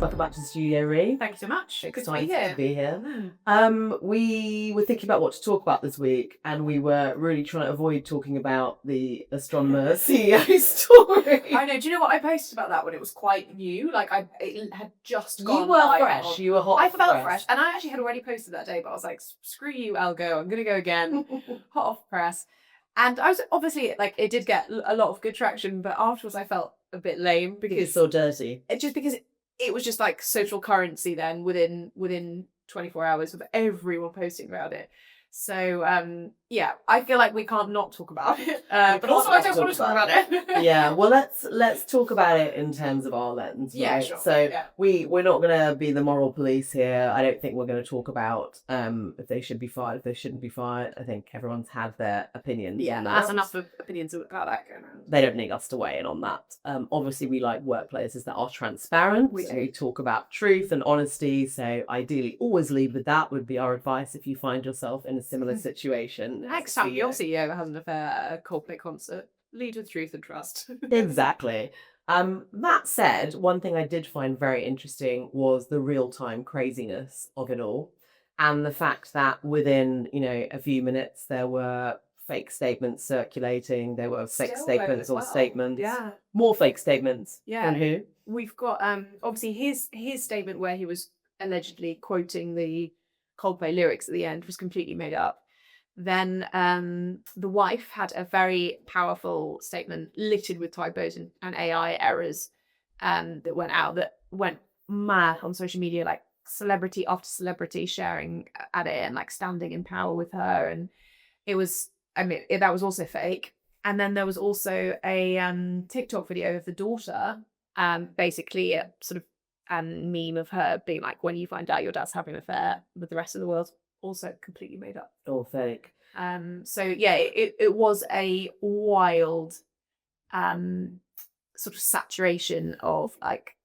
Welcome back to the studio, Rhi. Thank you so much. Good to be Excited here. to be here. We were thinking about what to talk about this week, and we were really trying to avoid talking about the Astronomer CEO story. I know. Do you know what I posted about that when it was quite new? Like it had just gone. You were live fresh. on- You were hot. I felt fresh, and I actually had already posted that day, but I was like, "Screw you, I'll go. I'm gonna go again." Hot off press, and I was obviously like, it did get a lot of good traction, but afterwards I felt a bit lame Because because so dirty. because it was just like social currency then within 24 hours of everyone posting about it. So yeah, I feel like we can't not talk about it, but also I don't want to talk about it. Yeah, well, let's talk about it in terms of our lens, Yeah, right? sure. So Yeah. we're not gonna be the moral police here. I don't think we're gonna talk about if they should be fired, if they shouldn't be fired. I think everyone's had their opinions Yeah, on that. that's enough of opinions about that going on. They don't need us to weigh in on that. Obviously, we like workplaces that are transparent. We We talk about truth and honesty. So ideally, always lead with that would be our advice if you find yourself in a similar situation. Next time your CEO has an affair at a Coldplay concert, lead with truth and trust. Exactly. That said, one thing I did find very interesting was the real-time craziness of it all, and the fact that within, a few minutes there were fake statements circulating, there were fake Still, statements as or well. statements. Yeah. More fake statements. Yeah. And who? We've got obviously his statement where he was allegedly quoting the Coldplay lyrics at the end was completely made up. Then the wife had a very powerful statement littered with typos and AI errors that went mad on social media, like celebrity after celebrity sharing at it and like standing in power with her. And it was, that was also fake. And then there was also a TikTok video of the daughter, basically a sort of meme of her being like, when you find out your dad's having an affair with the rest of the world, also completely made up. All fake. So yeah, it was a wild sort of saturation of like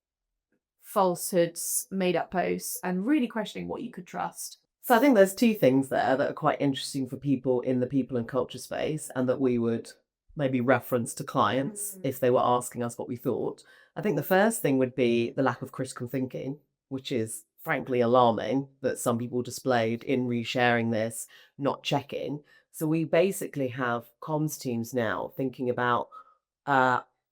falsehoods, made up posts, and really questioning what you could trust. So I think there's two things there that are quite interesting for people in the people and culture space, and that we would maybe reference to clients if they were asking us what we thought. I think the first thing would be the lack of critical thinking, which is frankly alarming that some people displayed in resharing this, not checking. So we basically have comms teams now thinking about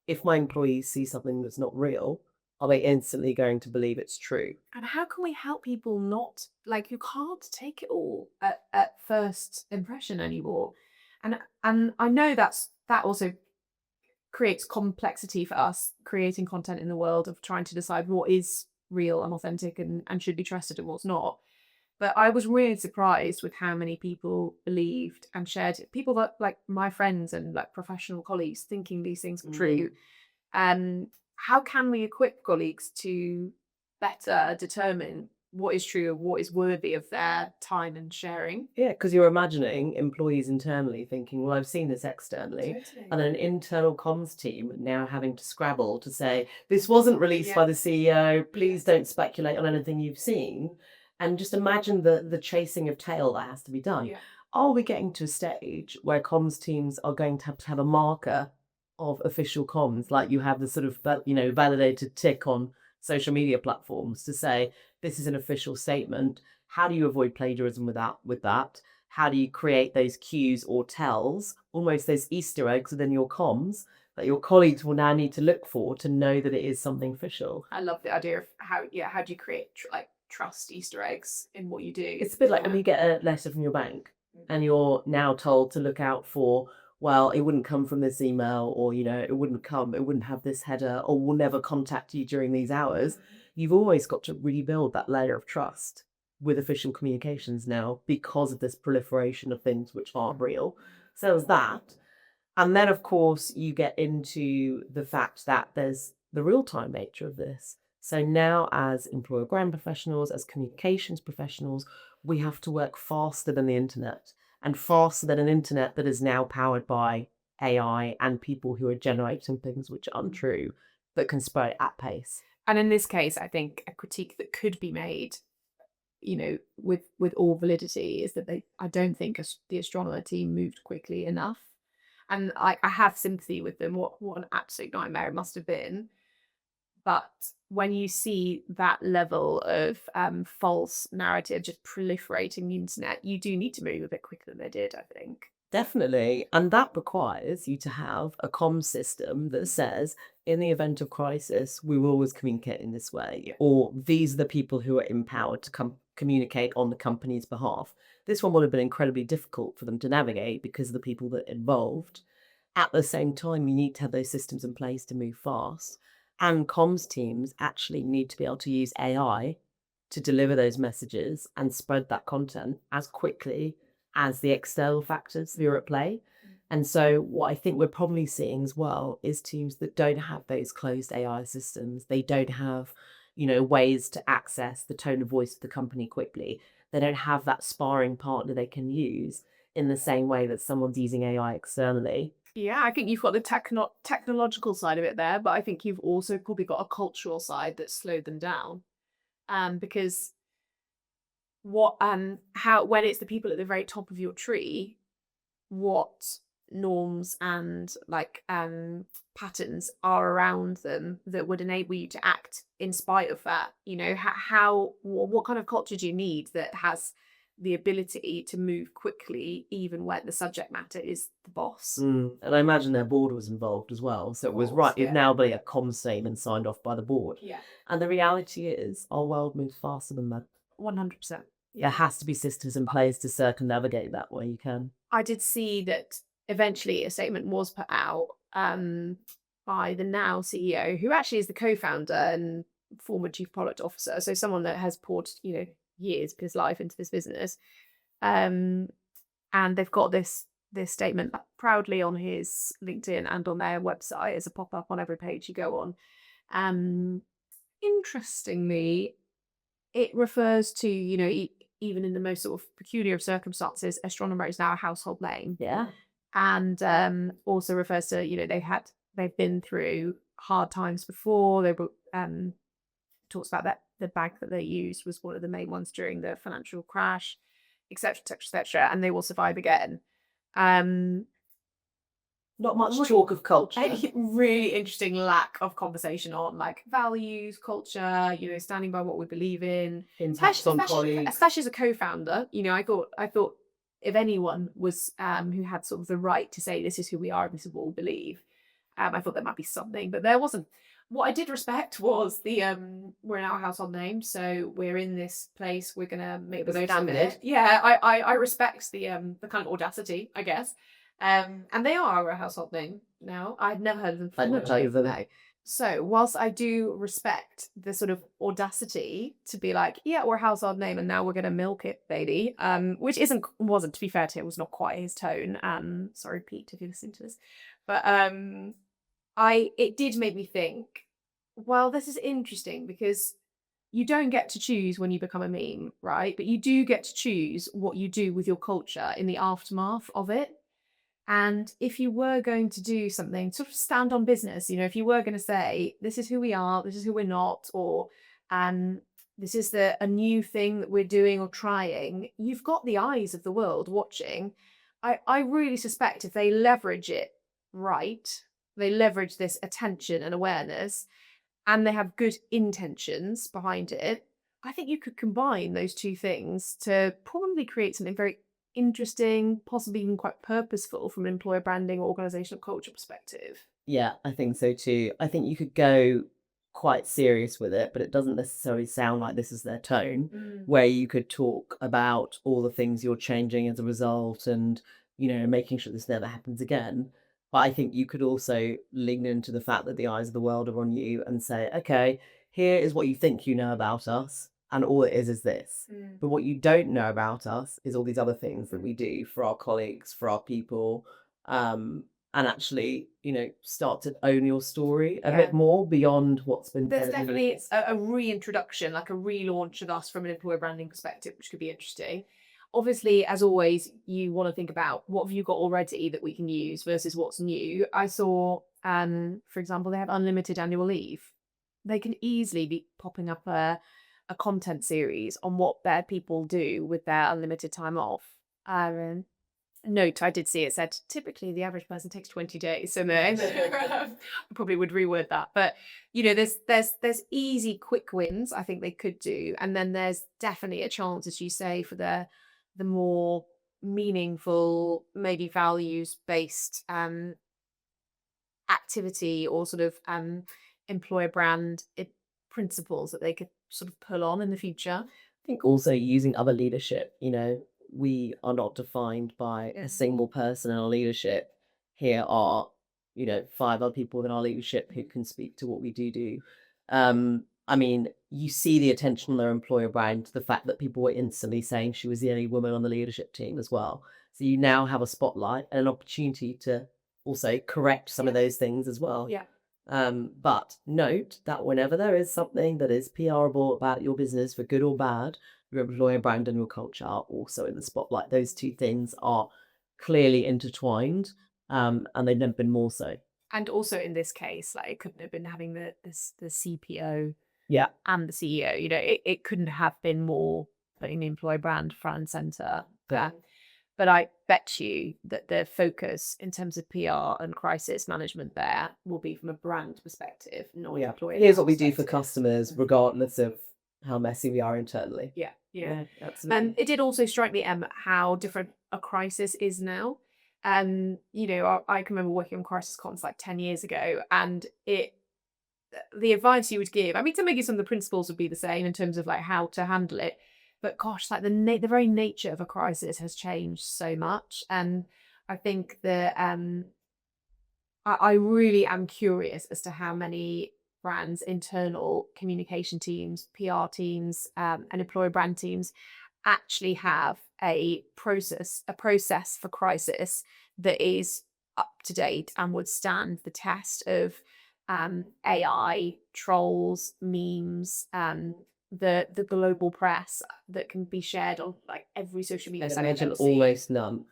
if my employees see something that's not real, are they instantly going to believe it's true? And how can we help people not, like, you can't take it all at first impression anymore. And I know that also creates complexity for us creating content in the world of trying to decide what is real and authentic and should be trusted and what's not. But I was really surprised with how many people believed and shared it. People that like my friends and like professional colleagues thinking these things were true. How can we equip colleagues to better determine what is true and what is worthy of their time and sharing? Yeah, because you're imagining employees internally thinking, well, I've seen this externally, Totally. and an internal comms team now having to scrabble to say, this wasn't released Yeah. by the CEO, please don't speculate on anything you've seen. And just imagine the chasing of tail that has to be done. Yeah. Are we getting to a stage where comms teams are going to have a marker of official comms, like you have the sort of, validated tick on social media platforms to say, this is an official statement. How do you avoid plagiarism with that? How do you create those cues or tells, almost those Easter eggs within your comms that your colleagues will now need to look for to know that it is something official? I love the idea of how do you create trust Easter eggs in what you do? It's a bit like when you get a letter from your bank and you're now told to look out for, well, it wouldn't come from this email, or, it wouldn't have this header, or we'll never contact you during these hours. You've always got to rebuild that layer of trust with official communications now because of this proliferation of things which aren't real. So there's that. And then, of course, you get into the fact that there's the real-time nature of this. So now as employer brand professionals, as communications professionals, we have to work faster than the internet, and faster than an internet that is now powered by AI and people who are generating things which are untrue, that can spread at pace. And in this case, I think a critique that could be made, with all validity, is that I don't think the astronomer team moved quickly enough. And I have sympathy with them. What an absolute nightmare it must have been. But when you see that level of false narrative just proliferating the internet, you do need to move a bit quicker than they did, I think. Definitely. And that requires you to have a comm system that says, in the event of crisis, we will always communicate in this way, or these are the people who are empowered to communicate on the company's behalf. This one would have been incredibly difficult for them to navigate because of the people that are involved. At the same time, you need to have those systems in place to move fast. And comms teams actually need to be able to use AI to deliver those messages and spread that content as quickly as the external factors that are at play. And so what I think we're probably seeing as well is teams that don't have those closed AI systems. They don't have, ways to access the tone of voice of the company quickly. They don't have that sparring partner they can use in the same way that someone's using AI externally. Yeah, I think you've got the technological side of it there, but I think you've also probably got a cultural side that slowed them down. Because how when it's the people at the very top of your tree, what norms and patterns are around them that would enable you to act in spite of that? What kind of culture do you need that has the ability to move quickly even when the subject matter is the boss? And I imagine their board was involved as well. So it was right. It'd Yeah. now be a comm statement signed off by the board. Yeah, And the reality is, our world moves faster than that. 100%. There has to be systems in place to circumnavigate that where you can. I did see that eventually a statement was put out by the now CEO, who actually is the co-founder and former chief product officer, so someone that has poured years of his life into this business. And they've got this statement proudly on his LinkedIn and on their website as a pop-up on every page you go on. Interestingly, it refers to, even in the most sort of peculiar of circumstances, Astronomer is now a household name. Yeah. And also refers to, they've been through hard times before. They talks about that the bank that they used was one of the main ones during the financial crash, etc., etc., etc., and they will survive again. Not much talk of culture. A really interesting lack of conversation on values, culture, standing by what we believe in. Impacts on colleagues. Especially as a co-founder, I thought if anyone was who had sort of the right to say this is who we are, this is what we believe, I thought there might be something, but there wasn't. What I did respect was the we're now a household name, so we're in this place, we're gonna make the most of it. Yeah, I respect the kind of audacity, I guess. And they are a household name now. I'd never heard of them before. I don't either. No. So whilst I do respect the sort of audacity to be like, yeah, we're a household name and now we're gonna milk it, baby. Which wasn't, to be fair to him, was not quite his tone. Sorry, Pete, if you're listening to this. But it did make me think, well, this is interesting because you don't get to choose when you become a meme, right? But you do get to choose what you do with your culture in the aftermath of it. And if you were going to do something, sort of stand on business, if you were going to say, this is who we are, this is who we're not, or this is a new thing that we're doing or trying, you've got the eyes of the world watching. I really suspect if they leverage it right, they leverage this attention and awareness, and they have good intentions behind it, I think you could combine those two things to probably create something very interesting, possibly even quite purposeful from an employer branding or organizational culture perspective. Yeah, I think so too. I think you could go quite serious with it, but it doesn't necessarily sound like this is their tone, where you could talk about all the things you're changing as a result and, making sure this never happens again. But I think you could also lean into the fact that the eyes of the world are on you and say, okay, here is what you think you know about us, and all it is this. But what you don't know about us is all these other things that we do for our colleagues, for our people, and actually, start to own your story a bit more beyond what's been There's said. definitely a reintroduction, like a relaunch of us from an employer branding perspective, which could be interesting. Obviously, as always, you want to think about what have you got already that we can use versus what's new. I saw, for example, they have unlimited annual leave. They can easily be popping up a content series on what their people do with their unlimited time off. note I did see, it said typically the average person takes 20 days. So no, I probably would reword that. But there's easy quick wins I think they could do. And then there's definitely a chance, as you say, for the more meaningful, maybe values based activity or sort of employer brand principles that they could sort of pull on in the future. I think also using other leadership, we are not defined by Yeah. a single person in our leadership. Here are, five other people within our leadership who can speak to what we do. I mean, you see the attention on their employer brand, the fact that people were instantly saying she was the only woman on the leadership team as well. So you now have a spotlight and an opportunity to also correct some of those things as well. Yeah. But note that whenever there is something that is PRable about your business, for good or bad, your employer brand and your culture are also in the spotlight. Those two things are clearly intertwined, and they've never been more so. And also in this case, like it couldn't have been having the CPO Yeah. and the CEO. It couldn't have been more putting the employee brand front and center. Yeah. But I bet you that the focus in terms of PR and crisis management there will be from a brand perspective, not Yeah. employee. Here's what we do for perspective. customers, regardless of how messy we are internally. Yeah. Absolutely. It did also strike me, how different a crisis is now. I can remember working on crisis cons like 10 years ago, and the advice you would give, I mean, to maybe some of the principles would be the same in terms of like how to handle it, but gosh, like the very nature of a crisis has changed so much, and I think that I really am curious as to how many brands, internal communication teams, PR teams, and employer brand teams actually have a process for crisis that is up to date and would stand the test of AI, trolls, memes, the global press that can be shared on like every social media I site I've imagine ever seen. almost none.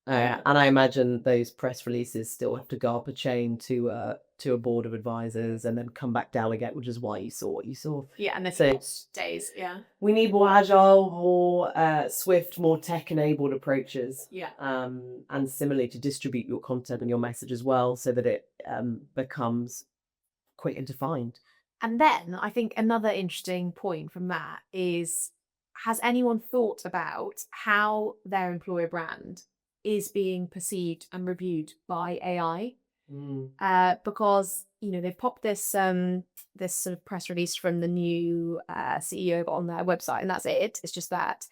And I imagine those press releases still have to go up a chain to a board of advisors and then come back down again, which is why you saw what you saw. Yeah, and So- days. Yeah. We need more agile, more swift, more tech-enabled approaches. Yeah. And similarly to distribute your content and your message as well, so that it becomes quick and defined. And then I think another interesting point from that is, has anyone thought about how their employer brand is being perceived and reviewed by AI? Because they've popped this sort of press release from the new CEO on their website, and that's it. It's just that.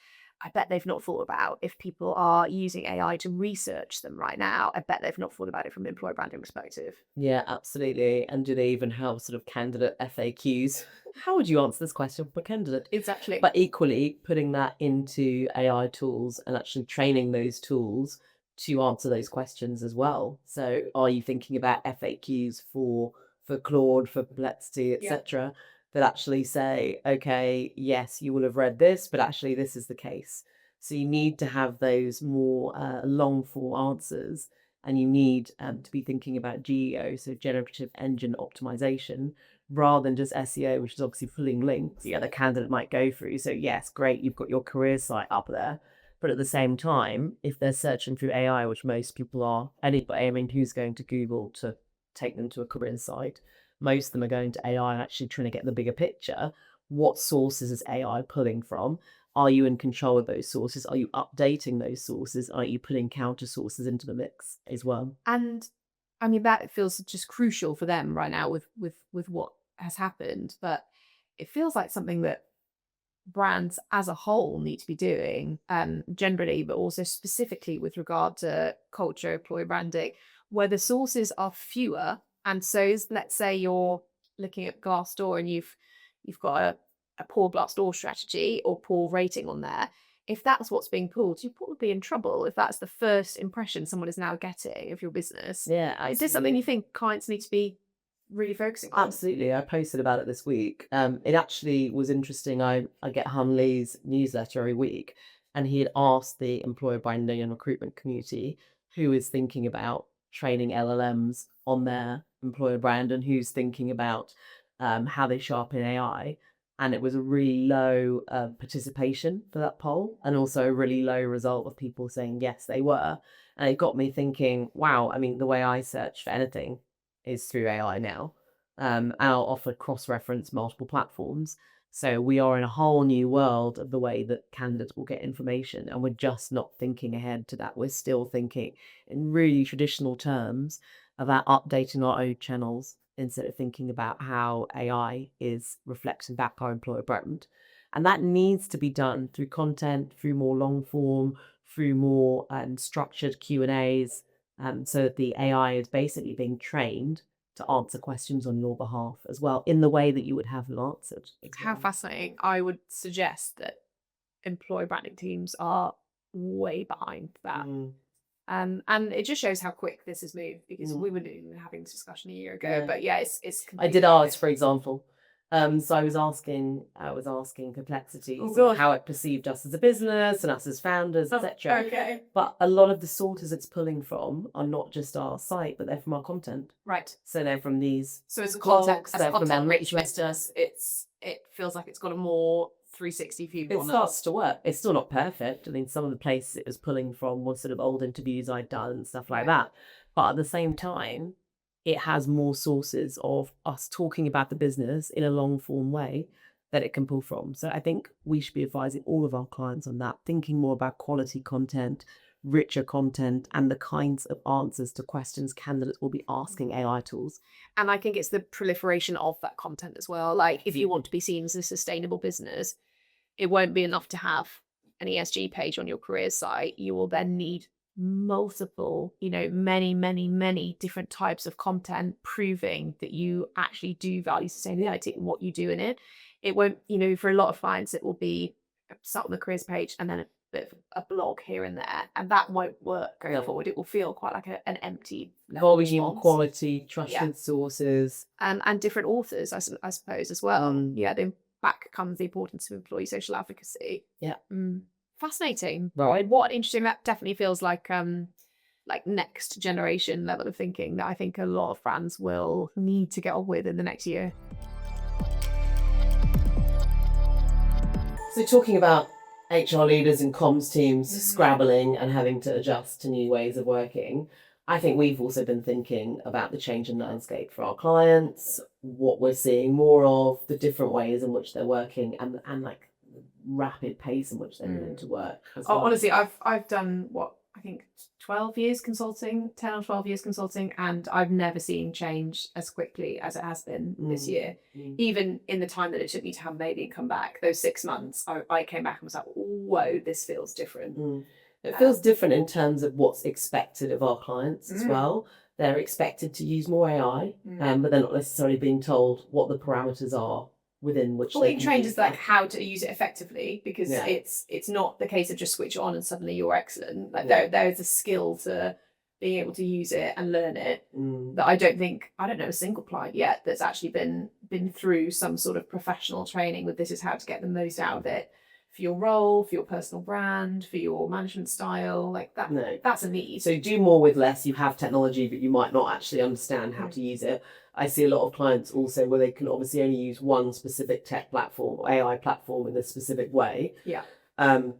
I bet they've not thought about if people are using AI to research them right now. I bet they've not thought about it from an employer branding perspective. Yeah, absolutely. And do they even have sort of candidate FAQs? How would you answer this question for a candidate? Exactly. But equally, putting that into AI tools and actually training those tools to answer those questions as well. So, are you thinking about FAQs for Claude, for Perplexity, etc., that actually say, okay, yes, you will have read this, but actually this is the case. So you need to have those more long form answers, and you need to be thinking about GEO, so generative engine optimization, rather than just SEO, which is obviously pulling links the other candidate might go through. So yes, great, you've got your career site up there. But at the same time, if they're searching through AI, which most people are, anybody, I mean, who's going to Google to take them to a career site? Most of them are going to AI and actually trying to get the bigger picture. What sources is AI pulling from? Are you in control of those sources? Are you updating those sources? Are you putting counter sources into the mix as well? And I mean, that feels just crucial for them right now with what has happened. But it feels like something that brands as a whole need to be doing, generally, but also specifically with regard to culture, employer branding, where the sources are fewer. And so let's say you're looking at Glassdoor and you've got a poor Glassdoor strategy or poor rating on there. If that's what's being pulled, you're probably in trouble if that's the first impression someone is now getting of your business. Yeah, Is this something you think clients need to be really focusing on? Absolutely. I posted about it this week. It actually was interesting. I get Han Lee's newsletter every week, and he had asked the employer branding and recruitment community who is thinking about training LLMs on their employer brand and who's thinking about how they show up in AI. and it was a really low participation for that poll, and also a really low result of people saying yes, they were. And it got me thinking, wow, I mean, the way I search for anything is through AI now. And I'll offer cross-reference multiple platforms. So we are in a whole new world of the way that candidates will get information, and we're just not thinking ahead to that. We're still thinking in really traditional terms about updating our own channels instead of thinking about how AI is reflecting back our employer brand. And that needs to be done through content, through more long form, through more structured Q&As, so that the AI is basically being trained to answer questions on your behalf as well in the way that you would have them answered. How fascinating. I would suggest that employer branding teams are way behind that. And it just shows how quick this has moved, because we weren't even having this discussion a year ago. Yeah. But yeah, it's I did ours, for example. So I was asking Perplexity how it perceived us as a business and us as founders, etc. Okay. But a lot of the sources it's pulling from are not just our site, but they're from our content. Right. So they're from these. So as a blogs, context, they're from them. rich business, it feels like it's got a more 360 view. It starts to work. It's still not perfect. I mean, some of the places it was pulling from were sort of old interviews I'd done and stuff like that. But at the same time, it has more sources of us talking about the business in a long form way that it can pull from. So I think we should be advising all of our clients on that, thinking more about quality content, richer content, and the kinds of answers to questions candidates will be asking AI tools. And I think it's the proliferation of that content as well. Like, if you want to be seen as a sustainable business, it won't be enough to have an ESG page on your careers site. You will then need multiple, many different types of content proving that you actually do value sustainability and what you do in it. It won't, for a lot of clients, it will be start on the careers page and then a bit of a blog here and there, and that won't work going forward. It will feel quite like an empty volume, quality, trusted sources, and different authors, I suppose, as well. Then back comes the importance of employee social advocacy. Fascinating. Right. What interesting. That definitely feels like next generation level of thinking that I think a lot of brands will need to get on with in the next year. So talking about HR leaders and comms teams scrabbling and having to adjust to new ways of working, I think we've also been thinking about the change in landscape for our clients, what we're seeing more of, the different ways in which they're working, and like rapid pace in which they're willing to work. Honestly, I've done what I think 12 years consulting, 10 or 12 years consulting, and I've never seen change as quickly as it has been this year. Even in the time that it took me to have a baby and come back, those 6 months, I came back and was like, whoa, this feels different. It feels different in terms of what's expected of our clients as well. They're expected to use more AI, but they're not necessarily being told what the parameters are within which being trained is like how to use it effectively, because it's not the case of just switch it on and suddenly you're excellent. Like there is a skill to being able to use it and learn it that I don't know a single client yet that's actually been through some sort of professional training with this is how to get the most out of it for your role, for your personal brand, for your management style, like that. No. That's a need. So do more with less. You have technology, but you might not actually understand how to use it. I see a lot of clients also where they can obviously only use one specific tech platform or AI platform in a specific way. So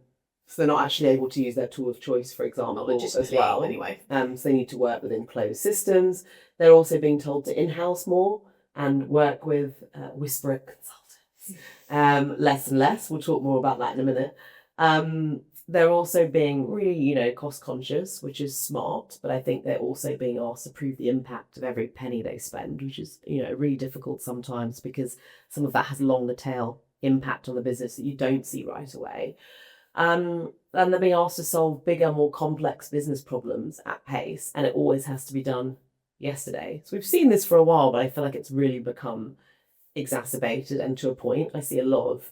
they're not actually able to use their tool of choice, for example, as well. Anyway. So they need to work within closed systems. They're also being told to in-house more and work with whisper consultants. Less and less. We'll talk more about that in a minute. They're also being really, cost conscious, which is smart, but I think they're also being asked to prove the impact of every penny they spend, which is, really difficult sometimes because some of that has longer tail impact on the business that you don't see right away. And they're being asked to solve bigger, more complex business problems at pace, and it always has to be done yesterday. So we've seen this for a while, but I feel like it's really become exacerbated, and to a point. I see a lot of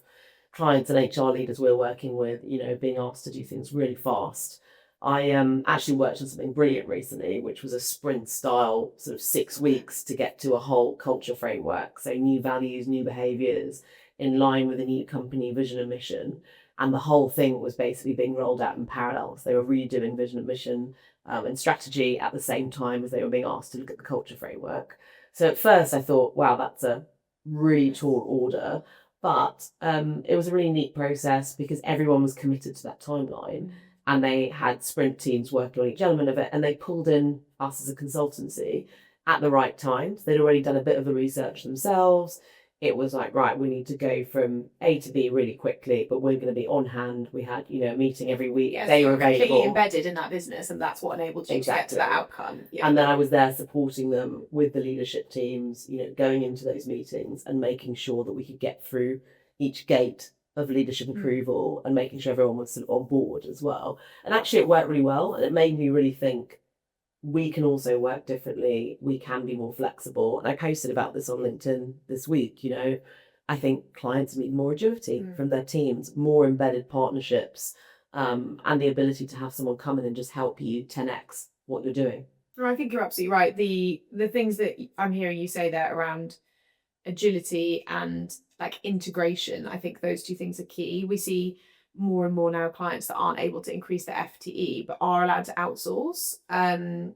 clients and HR leaders we're working with, being asked to do things really fast. I actually worked on something brilliant recently, which was a sprint style sort of 6 weeks to get to a whole culture framework. So new values, new behaviours in line with a new company vision and mission. And the whole thing was basically being rolled out in parallel. So they were redoing vision and mission and strategy at the same time as they were being asked to look at the culture framework. So at first I thought, wow, that's a really tall order. But it was a really neat process because everyone was committed to that timeline, and they had sprint teams working on each element of it, and they pulled in us as a consultancy at the right time. So they'd already done a bit of the research themselves. It was like, right, we need to go from A to B really quickly, but we're going to be on hand. We had, a meeting every week. Yes, They you were were completely available. embedded in that business, and that's what enabled you to get to that outcome. Yeah. And then I was there supporting them with the leadership teams, going into those meetings and making sure that we could get through each gate of leadership approval and making sure everyone was sort of on board as well. And actually it worked really well, and it made me really think we can also work differently. We can be more flexible. And I posted about this on LinkedIn this week. I think clients need more agility from their teams, more embedded partnerships, and the ability to have someone come in and just help you 10x what you're doing. I think you're absolutely right. The things that I'm hearing you say there around agility and like integration, I think those two things are key. We see more and more now clients that aren't able to increase their FTE but are allowed to outsource. And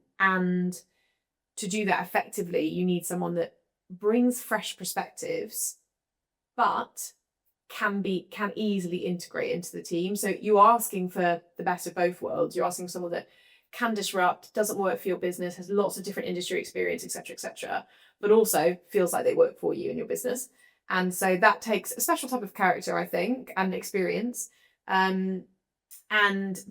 to do that effectively, you need someone that brings fresh perspectives but can easily integrate into the team. So you're asking for the best of both worlds. You're asking someone that can disrupt, doesn't work for your business, has lots of different industry experience, etc., but also feels like they work for you and your business. And so that takes a special type of character, I think, and experience. And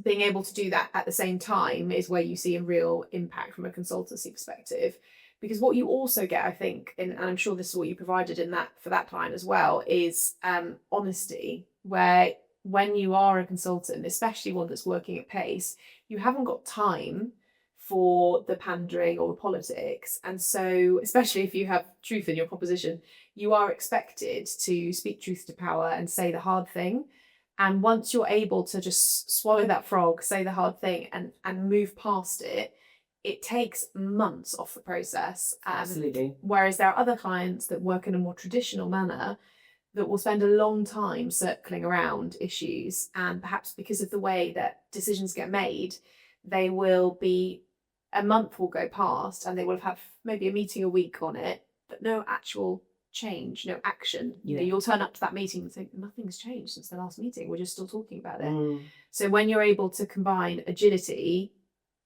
being able to do that at the same time is where you see a real impact from a consultancy perspective. Because what you also get, I think, and I'm sure this is what you provided in that for that client as well, is honesty, where when you are a consultant, especially one that's working at pace, you haven't got time for the pandering or the politics. And so, especially if you have truth in your proposition, you are expected to speak truth to power and say the hard thing. And once you're able to just swallow that frog, say the hard thing and move past it, it takes months off the process. Absolutely. Whereas there are other clients that work in a more traditional manner that will spend a long time circling around issues. And perhaps because of the way that decisions get made, they will be, a month will go past and they will have maybe a meeting a week on it, but no actual change, no action. You'll turn up to that meeting and think, nothing's changed since the last meeting. We're just still talking about it. So when you're able to combine agility,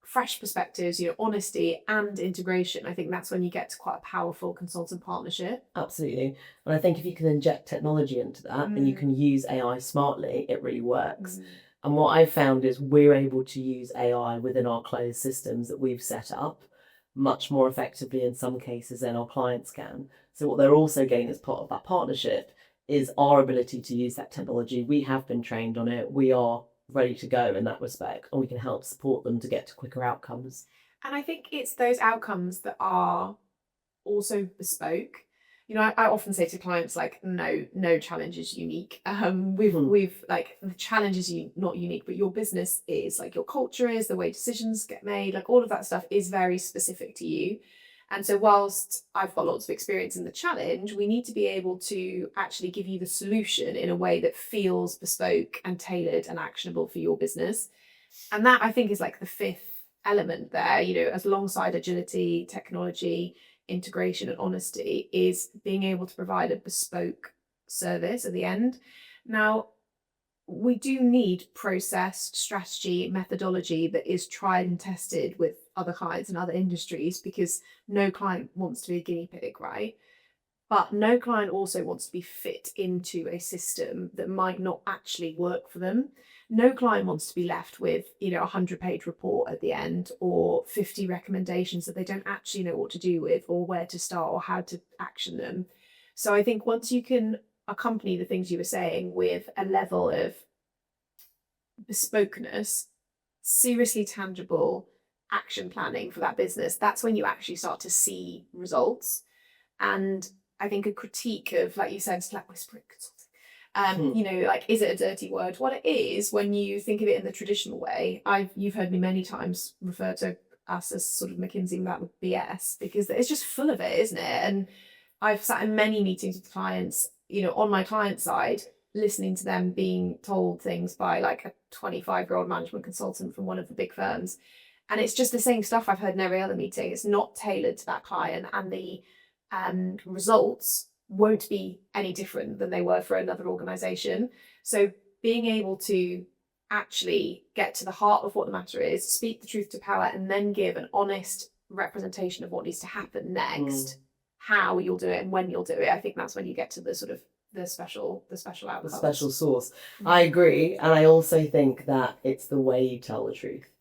fresh perspectives, honesty and integration, I think that's when you get to quite a powerful consultant partnership. Absolutely. And I think if you can inject technology into that and you can use AI smartly, it really works. And what I've found is we're able to use AI within our closed systems that we've set up much more effectively in some cases than our clients can. So what they're also getting as part of that partnership is our ability to use that technology. We have been trained on it. We are ready to go in that respect, and we can help support them to get to quicker outcomes. And I think it's those outcomes that are also bespoke. I often say to clients, like, no challenge is unique. We've like, the challenge is not unique, but your business is, like, your culture is, the way decisions get made, like all of that stuff is very specific to you. And so whilst I've got lots of experience in the challenge, we need to be able to actually give you the solution in a way that feels bespoke and tailored and actionable for your business. And that, I think, is like the fifth element there, as alongside agility, technology, integration and honesty, is being able to provide a bespoke service at the end. Now, we do need process, strategy, methodology that is tried and tested with other clients and other industries, because no client wants to be a guinea pig, right? But no client also wants to be fit into a system that might not actually work for them. No client wants to be left with, a 100-page report at the end, or 50 recommendations that they don't actually know what to do with, or where to start, or how to action them. So I think once you can accompany the things you were saying with a level of bespokeness, seriously tangible action planning for that business, that's when you actually start to see results. And I think a critique of, like you said, Slack whispering consulting, like, is it a dirty word? What it is, when you think of it in the traditional way, you've heard me many times refer to us as sort of McKinsey that with BS, because it's just full of it, isn't it? And I've sat in many meetings with clients, on my client side, listening to them being told things by, like, a 25-year-old management consultant from one of the big firms. And it's just the same stuff I've heard in every other meeting. It's not tailored to that client, and the results won't be any different than they were for another organization. So being able to actually get to the heart of what the matter is, speak the truth to power, and then give an honest representation of what needs to happen next, how you'll do it and when you'll do it. I think that's when you get to the sort of the special outcomes. The special sauce. I agree, and I also think that it's the way you tell the truth.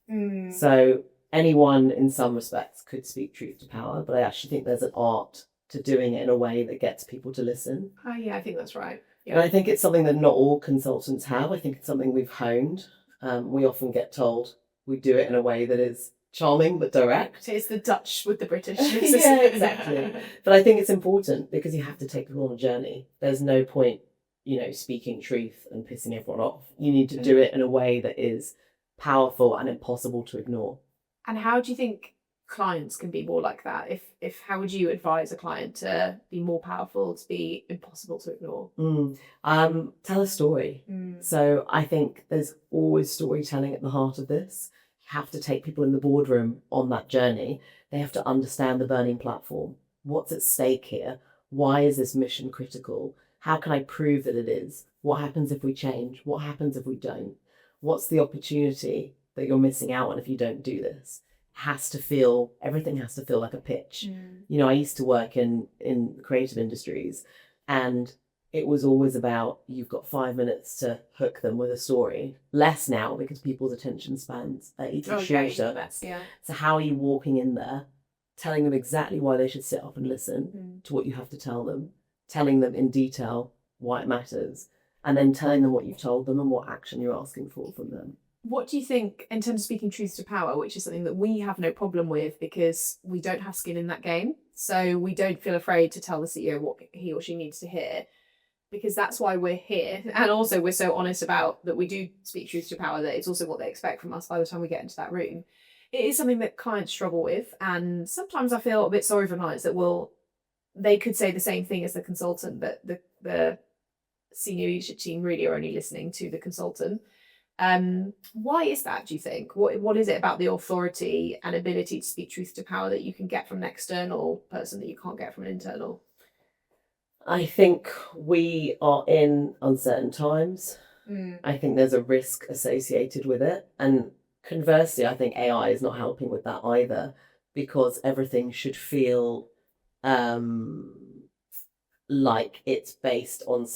So anyone in some respects could speak truth to power, but I actually think there's an art to doing it in a way that gets people to listen. Oh yeah, I think that's right. Yeah. And I think it's something that not all consultants have. I think it's something we've honed. We often get told we do it in a way that is charming but direct. It's the Dutch with the British. Yeah, exactly. But I think it's important because you have to take people on a journey. There's no point, speaking truth and pissing everyone off. You need to do it in a way that is powerful and impossible to ignore. And how do you think clients can be more like that? If how would you advise a client to be more powerful, to be impossible to ignore? Tell a story. So I think there's always storytelling at the heart of this. You have to take people in the boardroom on that journey. They have to understand the burning platform. What's at stake here? Why is this mission critical? How can I prove that it is? What happens if we change? What happens if we don't? What's the opportunity that you're missing out on if you don't do this? Everything has to feel like a pitch. I used to work in creative industries, and it was always about, you've got 5 minutes to hook them with a story. Less now because people's attention spans are even shorter. So how are you walking in there, telling them exactly why they should sit up and listen to what you have to tell them, telling them in detail why it matters, and then telling them what you've told them and what action you're asking for from them. What do you think in terms of speaking truth to power, which is something that we have no problem with because we don't have skin in that game? So we don't feel afraid to tell the CEO what he or she needs to hear, because that's why we're here. And also we're so honest about that we do speak truth to power, that it's also what they expect from us by the time we get into that room. It is something that clients struggle with. And sometimes I feel a bit sorry for clients that they could say the same thing as the consultant, but the senior leadership team really are only listening to the consultant. Why is that, do you think? What is it about the authority and ability to speak truth to power that you can get from an external person that you can't get from an internal? I think we are in uncertain times. I think there's a risk associated with it. And conversely, I think AI is not helping with that either, because everything should feel like it's based on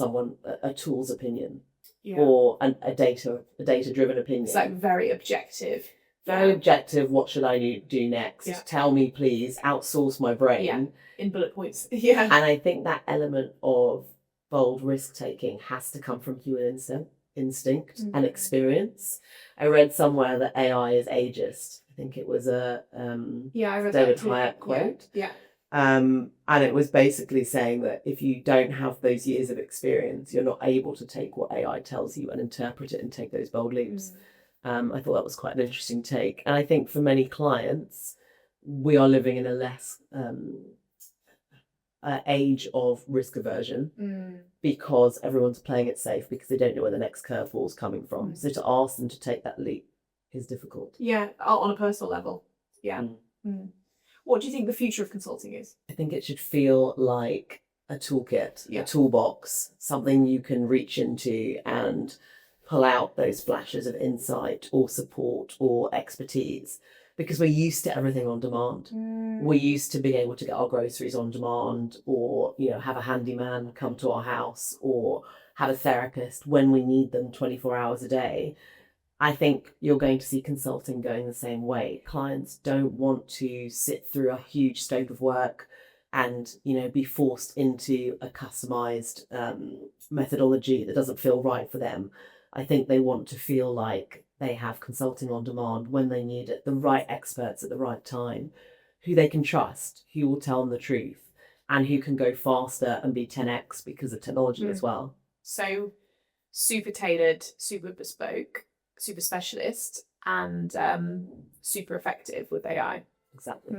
a tool's opinion. Or a data-driven opinion. It's like very objective. Very objective. What should I do next? Tell me, please. Outsource my brain. In bullet points. And I think that element of bold risk-taking has to come from human instinct and experience. I read somewhere that AI is ageist. I think it was a David Hyatt quote. And it was basically saying that if you don't have those years of experience, you're not able to take what AI tells you and interpret it and take those bold leaps. I thought that was quite an interesting take. And I think for many clients, we are living in a less age of risk aversion because everyone's playing it safe because they don't know where the next curveball is coming from. So to ask them to take that leap is difficult. Yeah, on a personal level. Yeah. What do you think the future of consulting is? I think it should feel like a toolkit, a toolbox, something you can reach into and pull out those flashes of insight or support or expertise, because we're used to everything on demand. We're used to being able to get our groceries on demand, or have a handyman come to our house, or have a therapist when we need them 24 hours a day. I think you're going to see consulting going the same way. Clients don't want to sit through a huge scope of work and, be forced into a customized methodology that doesn't feel right for them. I think they want to feel like they have consulting on demand when they need it, the right experts at the right time, who they can trust, who will tell them the truth, and who can go faster and be 10x because of technology as well. So super tailored, super bespoke, super specialist, and super effective with AI. Exactly.